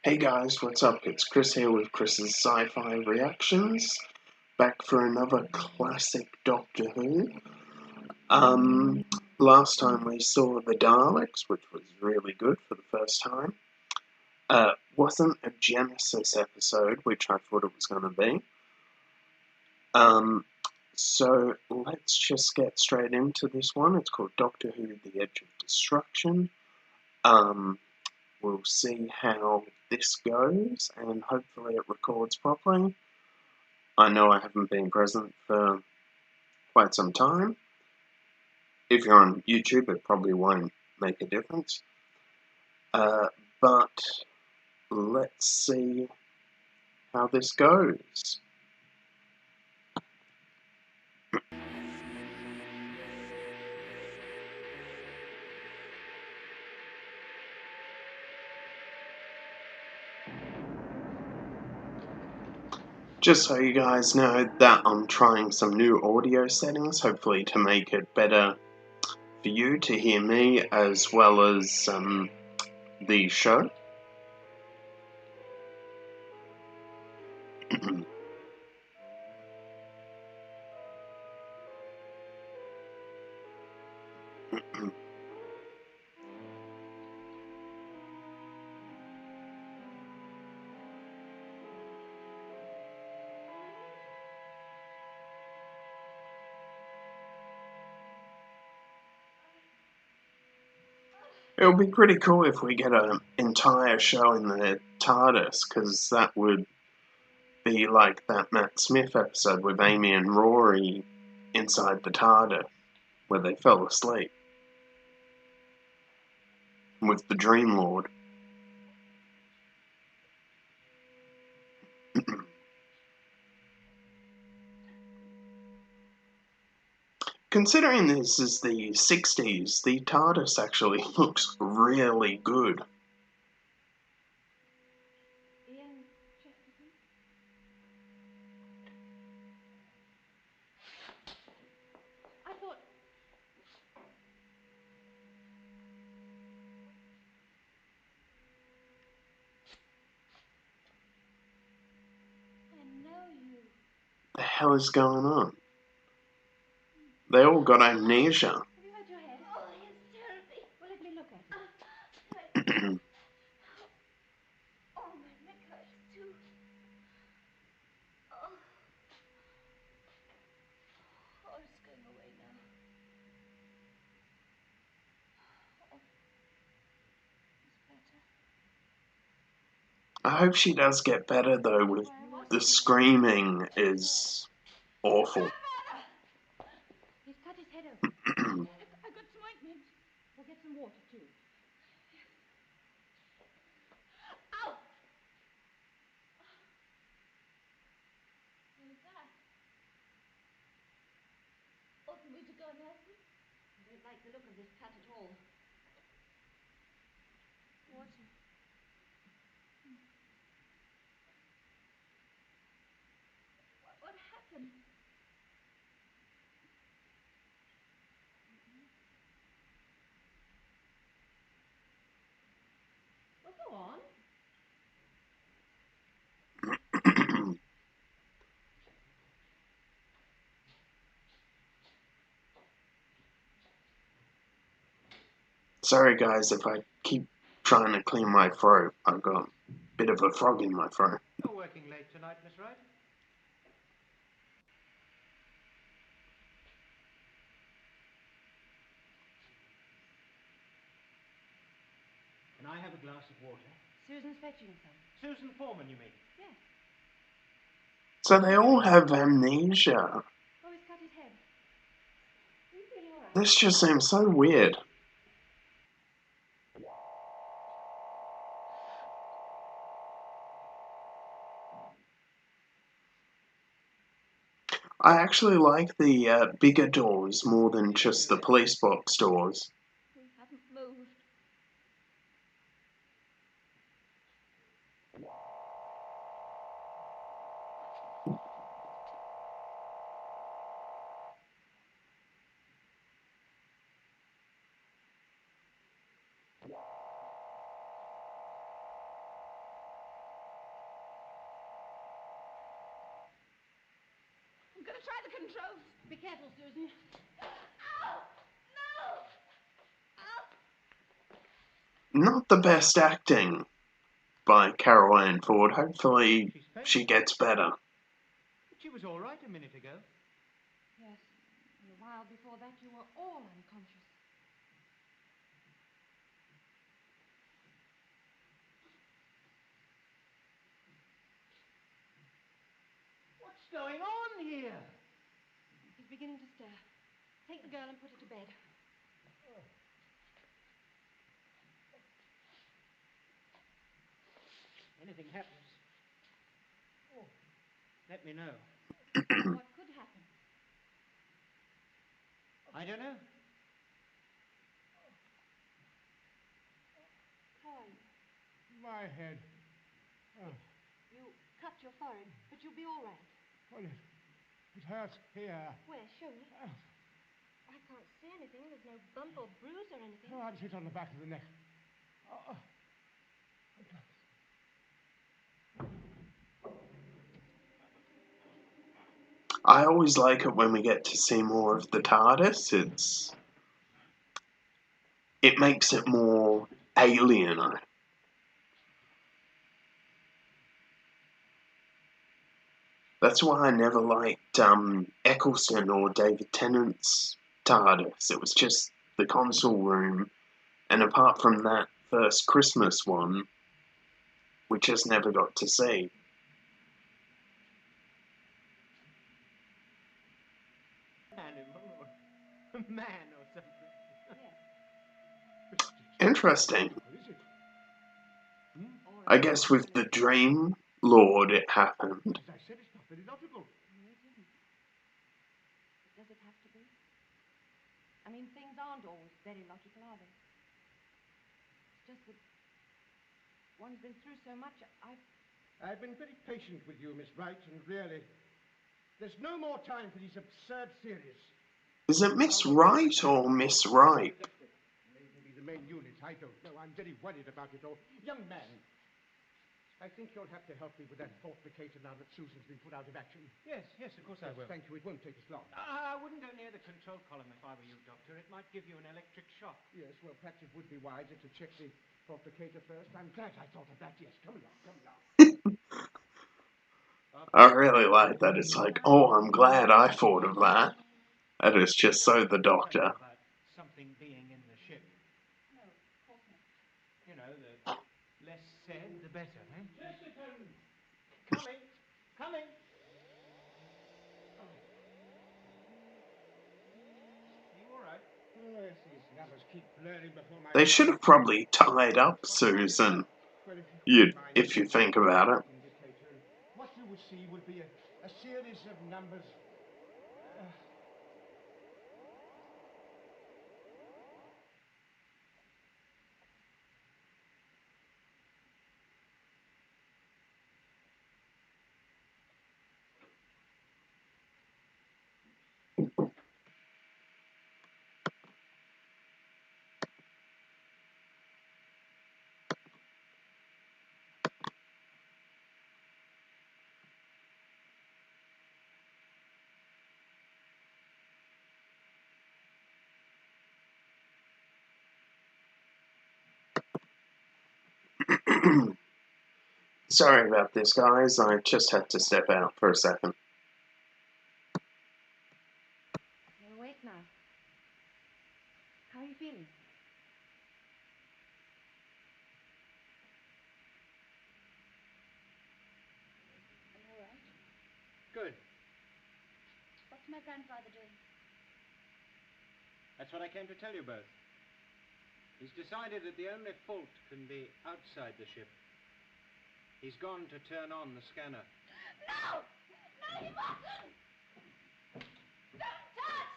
Hey guys, what's up? It's Chris here with Chris's Sci-Fi Reactions, back for another classic Doctor Who. Last time we saw the Daleks, which was really good for the first time. Wasn't a Genesis episode, which I thought it was going to be. So let's just get straight into this one. It's called Doctor Who: The Edge of Destruction. We'll see how this goes, and hopefully it records properly. I know I haven't been present for quite some time. If you're on YouTube, it probably won't make a difference. But let's see how this goes. Just so you guys know that I'm trying some new audio settings, hopefully to make it better for you to hear me as well as the show. It would be pretty cool if we get an entire show in the TARDIS, because that would be like that Matt Smith episode with Amy and Rory inside the TARDIS, where they fell asleep with the Dream Lord. Considering this is the 60s, the TARDIS actually looks really good. The hell is going on? They all got amnesia. Have you hurt your head? Oh, it's terribly. Well, let me look at it. Oh, my neck hurts too. Oh, it's going away now. Oh, it's better. I hope she does get better though. With the screaming is awful. He's cut his head open. I got some ointment. We'll get some water too. Ow! What is that? Oughtn't we to go and help him? I don't like the look of this cut at all. Water. What happened? Well, go on. Sorry guys if I keep trying to clear my throat. I've got a bit of a frog in my throat. You're working late tonight, Miss Wright? Can I have a glass of water? Susan's fetching some. Susan Foreman, you mean? Yes. So they all have amnesia. Oh, he's cut his head. Are you feeling all right? This just seems so weird. I actually like the bigger doors more than just the police box doors. We haven't moved. controls. Be careful, Susan. Ow! No! Ow! Not the best acting by Carol Ann Ford. Hopefully she gets better. She was all right a minute ago. Yes, and a while before that you were all unconscious. What's going on here? He's beginning to stir. Take the girl and put her to bed. Anything happens, let me know. What could happen? I don't know. How are you? My head. Oh, You cut your forehead, but you'll be all right. well, it hurts here. Where? Show me. Oh, I can't see anything. There's no bump or bruise or anything. I'm hit on the back of the neck. Oh. I always like it when we get to see more of the TARDIS. It makes it more alien. That's why I never liked Eccleston or David Tennant's TARDIS. It was just the console room, and apart from that first Christmas one, we just never got to see. Animal or a man or something. Yes. Interesting. Is it? Or I guess with the Dream Lord it happened. As I said, it's not very logical. No, it isn't. But does it have to be? I mean, things aren't always very logical, are they? It's just that one's been through so much. I've been very patient with you, Miss Wright, and really, there's no more time for these absurd theories. Is it Miss Wright or Miss Wright? Maybe the main unit, I don't know. I'm very worried about it all. Young man, I think you'll have to help me with that fortificator now that Susan's been put out of action. Yes, of course I will. Thank you. It won't take us long. I wouldn't go near the control column if I were you, Doctor. It might give you an electric shock. Yes, well, perhaps it would be wiser to check the fortificator first. I'm glad I thought of that. Yes, come along, come along. I really like that. It's like, oh, I'm glad I thought of that. That is just so the Doctor. About something being in the ship. No, of course not. You know, the less said, the better, eh? Jessica! Coming! Are you all right? Oh, yes, these numbers keep blurring before my They eyes. should have probably tied up Susan, Well, if if you think about it. indicator, what you would see would be a series of numbers. Sorry about this, guys. I just had to step out for a second. You're awake now. How are you feeling? Are you all right? Good. What's my grandfather doing? That's what I came to tell you both. He's decided that the only fault can be outside the ship. He's gone to turn on the scanner. No! No, he mustn't! Don't touch!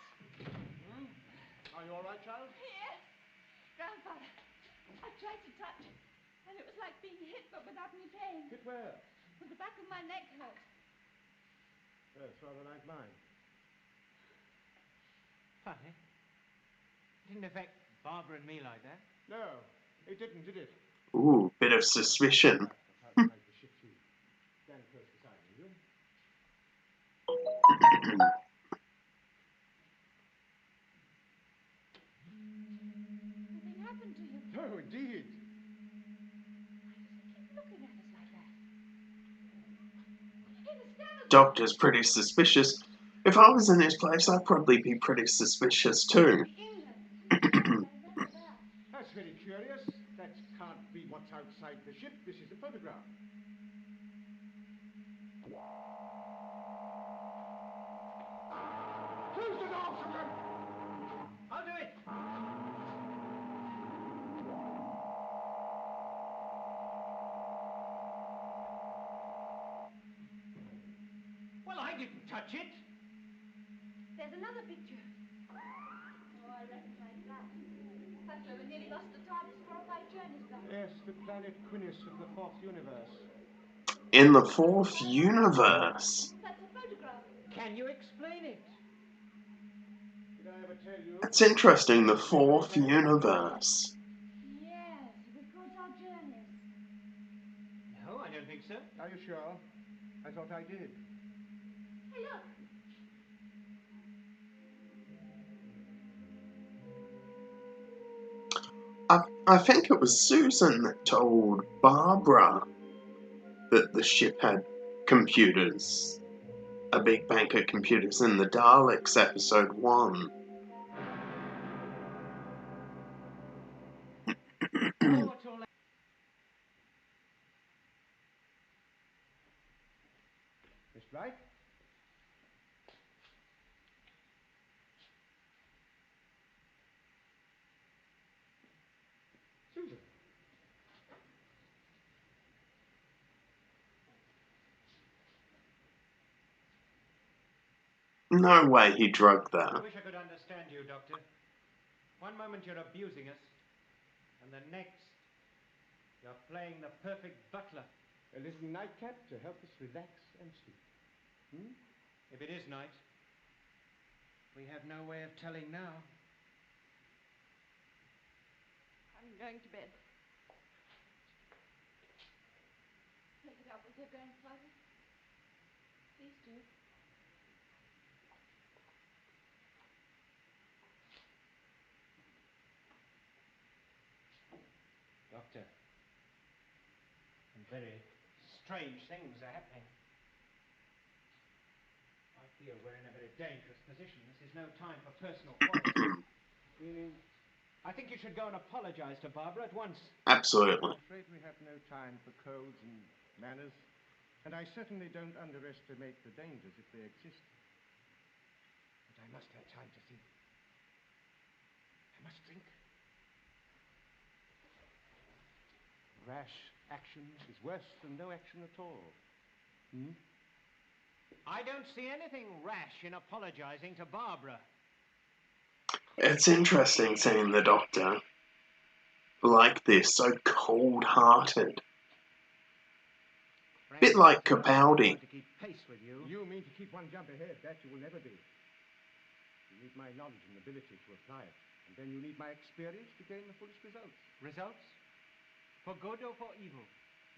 Are you all right, child? Yes. Grandfather, I tried to touch, and it was like being hit, but without any pain. Hit where? Well, the back of my neck hurt. It's rather like mine. Funny. Didn't affect Barbara and me like that. No, it didn't, did it? Ooh, bit of suspicion. How like the ship she stand close beside me, will you? looking at us like that? In the stairs. Doctor's pretty suspicious. If I was in his place, I'd probably be pretty suspicious too. Remember that. That's very curious. That can't be what's outside the ship. This is a photograph. Close the door, Susan! I'll do it. Well, I didn't touch it. There's another picture. Oh, I recognize that. That's where we nearly lost the TARDIS 4 or 5 journeys back. Yes, the planet Quinis of the fourth universe. In the fourth universe. That's a photograph. Can you explain it? Did I ever tell you? It's interesting, the fourth universe. Yes, we crossed our journeys. No, I don't think so. Are you sure? I thought I did. Hey, look. I think it was Susan that told Barbara that the ship had computers. A big bank of computers in the Daleks episode 1. Oh, what's all that? Miss Bright? Susan? No way he drugged I that. wish I could understand you, Doctor. One moment you're abusing us, and the next you're playing the perfect butler. A little nightcap to help us relax and sleep. Hmm? If it is night, we have no way of telling now. I'm going to bed. Take it up with your grandfather. Please do. Doctor, some very strange things are happening. I feel we're in a very dangerous position. This is no time for personal quarrels. Meaning? I think you should go and apologize to Barbara at once. Absolutely. I'm afraid we have no time for codes and manners. And I certainly don't underestimate the dangers if they exist. But I must have time to think. I must think. Rash action is worse than no action at all. Hmm? I don't see anything rash in apologizing to Barbara. It's interesting seeing the Doctor like this, so cold-hearted. Bit like Capaldi. To keep pace with you. You mean to keep one jump ahead? That you will never be. You need my knowledge and ability to apply it. And then you need my experience to gain the fullest results. Results? For good or for evil?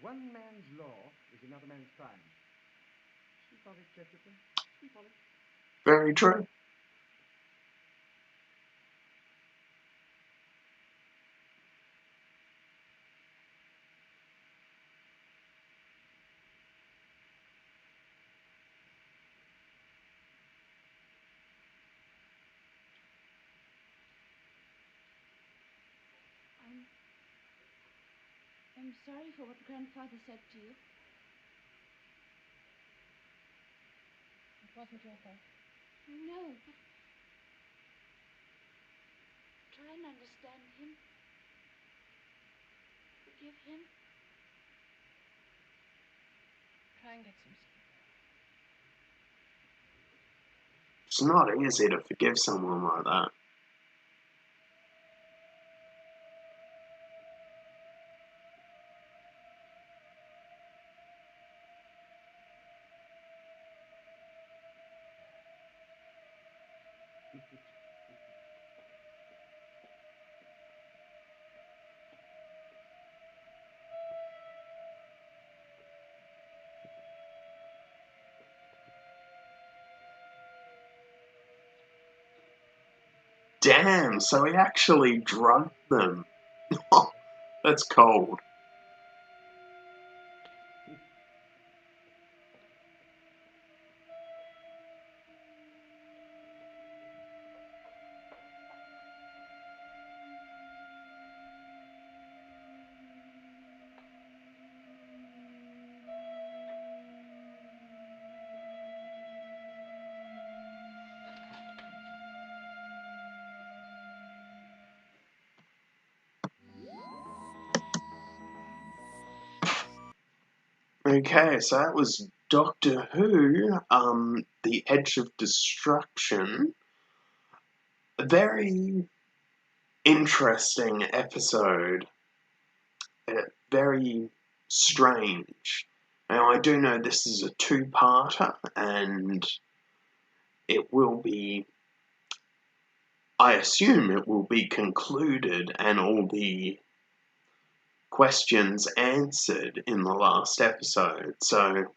One man's law is another man's crime. Sleep on it, Chesterton. Sleep on it. Very true. I'm sorry for what Grandfather said to you. It wasn't your fault. No, but try and understand him. Forgive him. Try and get some sleep. It's not easy to forgive someone like that. Damn, so he actually drugged them. That's cold. Okay, so that was Doctor Who, The Edge of Destruction. A very interesting episode. Very strange. Now, I do know this is a two-parter, and it will be, I assume it will be concluded and all the questions answered in the last episode. So,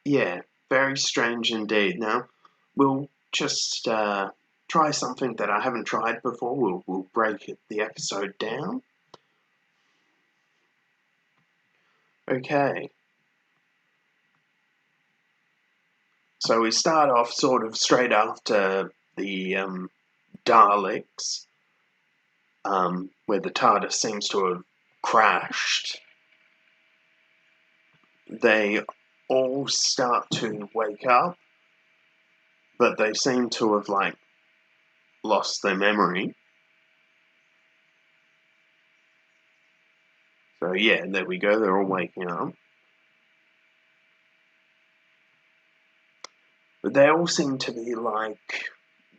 yeah, very strange indeed. Now, we'll just try something that I haven't tried before. We'll break the episode down. Okay. So we start off sort of straight after the Daleks, where the TARDIS seems to have crashed. They all start to wake up, but they seem to have, like, lost their memory. So yeah, there we go, they're all waking up. But they all seem to be like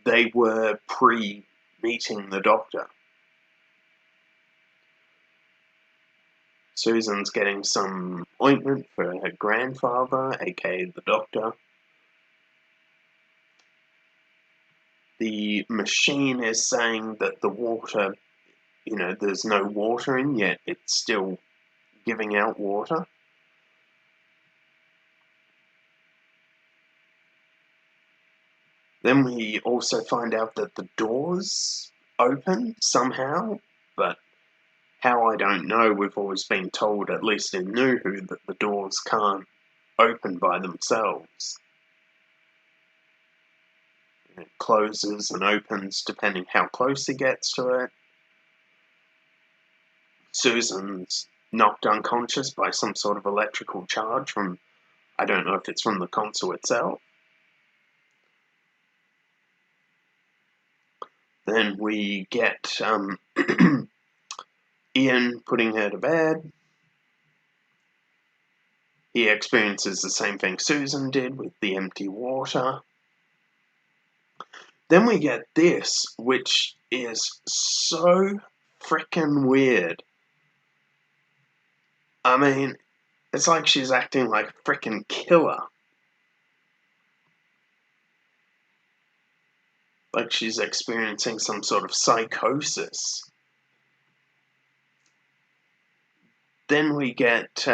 they were pre-meeting the Doctor. Susan's getting some ointment for her grandfather, aka the Doctor. The machine is saying that the water, there's no water in, yet it's still giving out water. Then we also find out that the doors open somehow, but how, I don't know. We've always been told, at least in New Who, that the doors can't open by themselves. It closes and opens depending how close he gets to it. Susan's knocked unconscious by some sort of electrical charge from, I don't know if it's from the console itself. Then we get Ian putting her to bed. He experiences the same thing Susan did with the empty water. Then we get this, which is so frickin' weird. I mean, it's like she's acting like a frickin' killer. Like she's experiencing some sort of psychosis. Then we get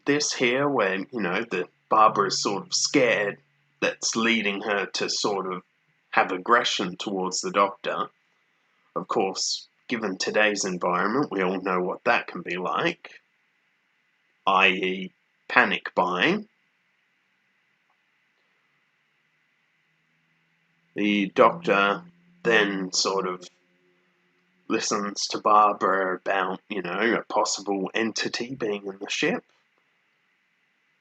this here where, the Barbara's sort of scared, that's leading her to sort of have aggression towards the Doctor. Of course, given today's environment, we all know what that can be like, i.e. panic buying. The Doctor then sort of listens to Barbara about, a possible entity being in the ship.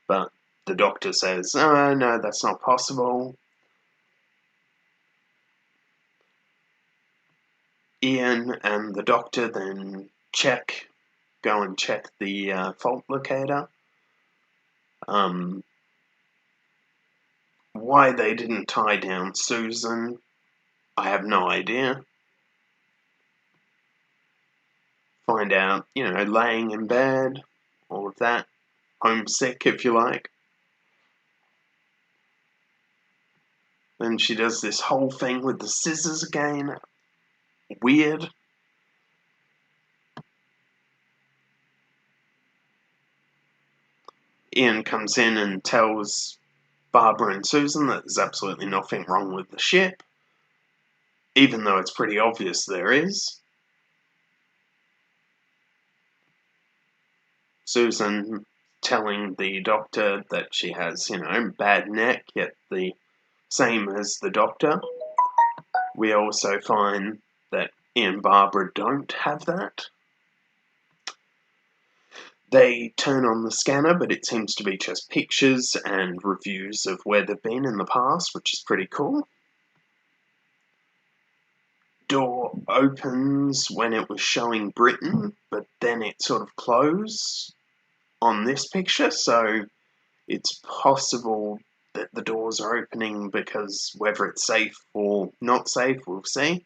But the Doctor says, oh, no, that's not possible. Ian and the Doctor then go and check the fault locator. Why they didn't tie down Susan, I have no idea. Find out, laying in bed, all of that. Homesick, if you like. Then she does this whole thing with the scissors again. Weird. Ian comes in and tells Barbara and Susan that there's absolutely nothing wrong with the ship, even though it's pretty obvious there is. Susan telling the Doctor that she has, bad neck, yet the same as the Doctor. We also find that Ian and Barbara don't have that. They turn on the scanner, but it seems to be just pictures and reviews of where they've been in the past, which is pretty cool. door opens when it was showing Britain, but then it sort of closed on this picture, so it's possible that the doors are opening because whether it's safe or not safe, we'll see.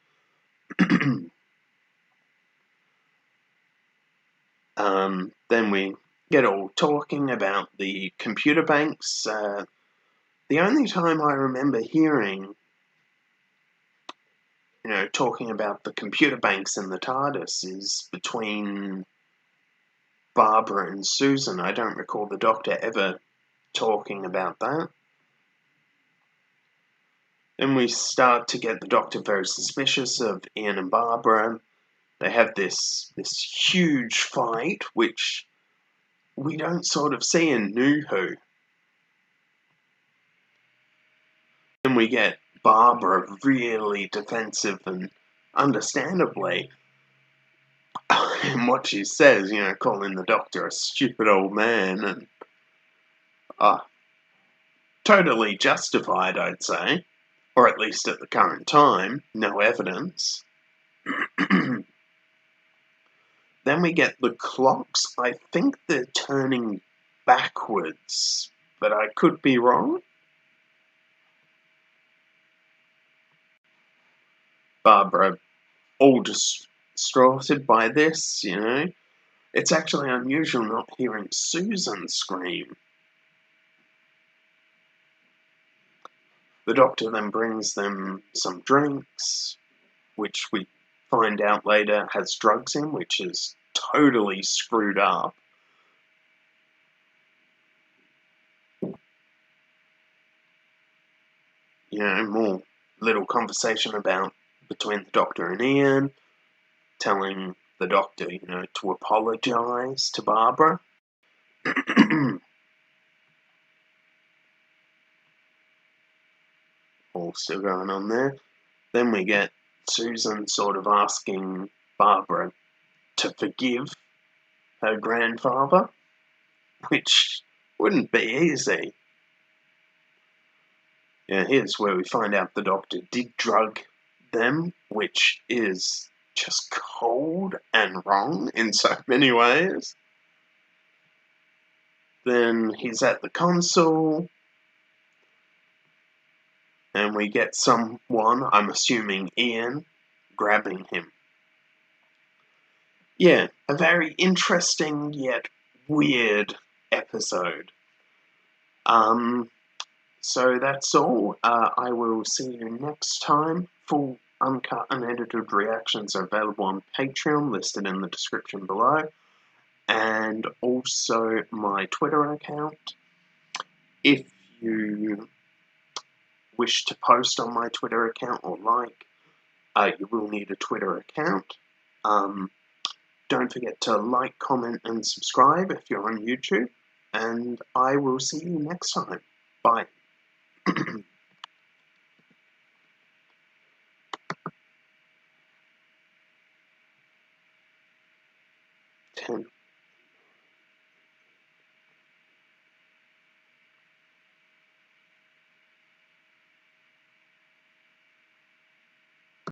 Then we get all talking about the computer banks. The only time I remember hearing, talking about the computer banks in the TARDIS is between Barbara and Susan. I don't recall the Doctor ever talking about that. Then we start to get the Doctor very suspicious of Ian and Barbara. They have this huge fight, which we don't sort of see in New Who. Then we get Barbara really defensive, and understandably, in what she says, calling the Doctor a stupid old man, and totally justified, I'd say, or at least at the current time, no evidence. Then we get the clocks. I think they're turning backwards, but I could be wrong. Barbara, all distraughted by this, It's actually unusual not hearing Susan scream. The Doctor then brings them some drinks, which we find out later has drugs in, which is totally screwed up. More little conversation about between the Doctor and Ian, telling the Doctor, to apologise to Barbara. All still going on there. Then we get Susan sort of asking Barbara to forgive her grandfather, which wouldn't be easy. Here's where we find out the Doctor did drug them, which is just cold and wrong in so many ways. Then he's at the console, and we get someone, I'm assuming Ian, grabbing him. Yeah, a very interesting yet weird episode. So that's all. I will see you next time. Full uncut, unedited reactions are available on Patreon, listed in the description below, and also my Twitter account. If you wish to post on my Twitter account or you will need a Twitter account. Don't forget to like, comment, and subscribe if you're on YouTube, and I will see you next time. Bye. 10.